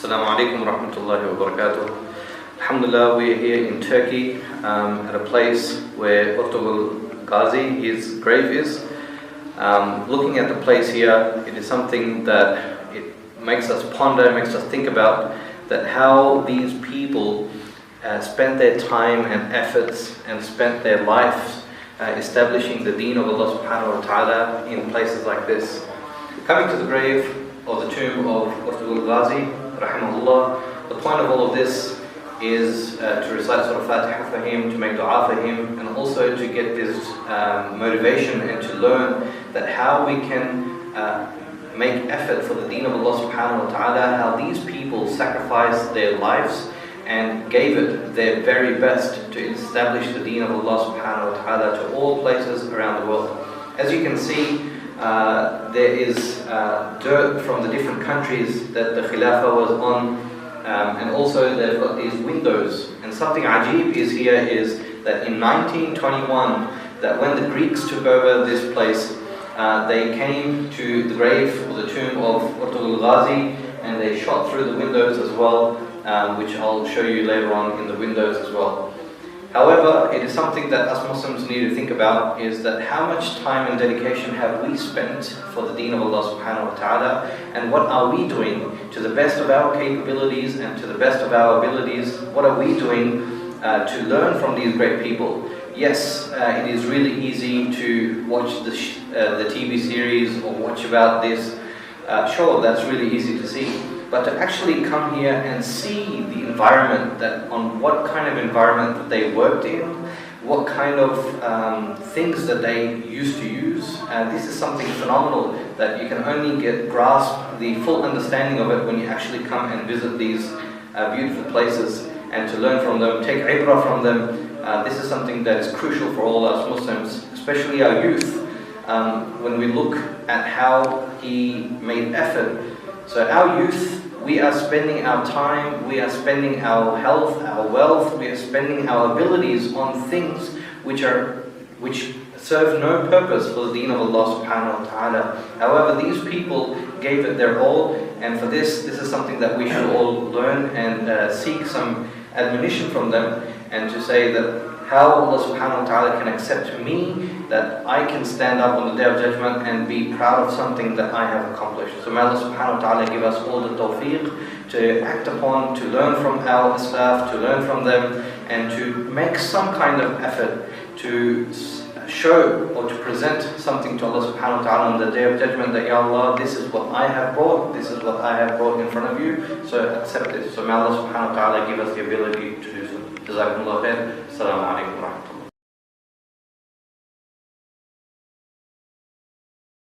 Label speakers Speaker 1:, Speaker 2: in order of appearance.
Speaker 1: Assalamu alaikum wa rahmatullahi wa barakatuh. Alhamdulillah, we are here in Turkey at a place where Ertugrul Ghazi, his grave is. Looking at the place here, it is something that it makes us ponder, makes us think about that how these people spent their time and efforts and spent their lives establishing the deen of Allah subhanahu wa ta'ala in places like this. Coming to the grave or the tomb of Ottoman Beylik, rahimahullah, the point of all of this is to recite Surah Fatiha for him, to make dua for him, and also to get this motivation and to learn that how we can make effort for the deen of Allah subhanahu wa ta'ala, how these people sacrificed their lives and gave it their very best to establish the deen of Allah subhanahu wa ta'ala to all places around the world. As you can see, there is dirt from the different countries that the Khilafah was on, and also they've got these windows. And something ajib is here is that in 1921, that when the Greeks took over this place, they came to the grave or the tomb of Ertugrul Ghazi and they shot through the windows as well, which I'll show you later on in the windows as well. However, it is something that us Muslims need to think about, is that how much time and dedication have we spent for the deen of Allah subhanahu wa ta'ala, and what are we doing to the best of our capabilities and to the best of our abilities, what are we doing to learn from these great people? Yes, it is really easy to watch the TV series or watch about this. Sure, that's really easy to see. But to actually come here and see the environment, that on what kind of environment that they worked in, what kind of things that they used to use, this is something phenomenal that you can only grasp the full understanding of it when you actually come and visit these beautiful places and to learn from them, take ibrah from them. This is something that is crucial for all us Muslims, especially our youth. When we look at how he made effort, so our youth, we are spending our time, we are spending our health, our wealth, we are spending our abilities on things which serve no purpose for the deen of Allah subhanahu wa ta'ala. However, these people gave it their all, and for this is something that we should all learn and seek some admonition from them, and to say that how Allah subhanahu wa ta'ala can accept me, that I can stand up on the Day of Judgment and be proud of something that I have accomplished. So may Allah subhanahu wa ta'ala give us all the tawfiq to act upon, to learn from our Islaf, to learn from them, and to make some kind of effort to show or to present something to Allah subhanahu wa ta'ala on the Day of Judgment, that Ya Allah, this is what I have brought, this is what I have brought in front of you, so accept it. So may Allah subhanahu wa ta'ala give us the ability to do so. Jazakumullah khair. Assalamu alaikum.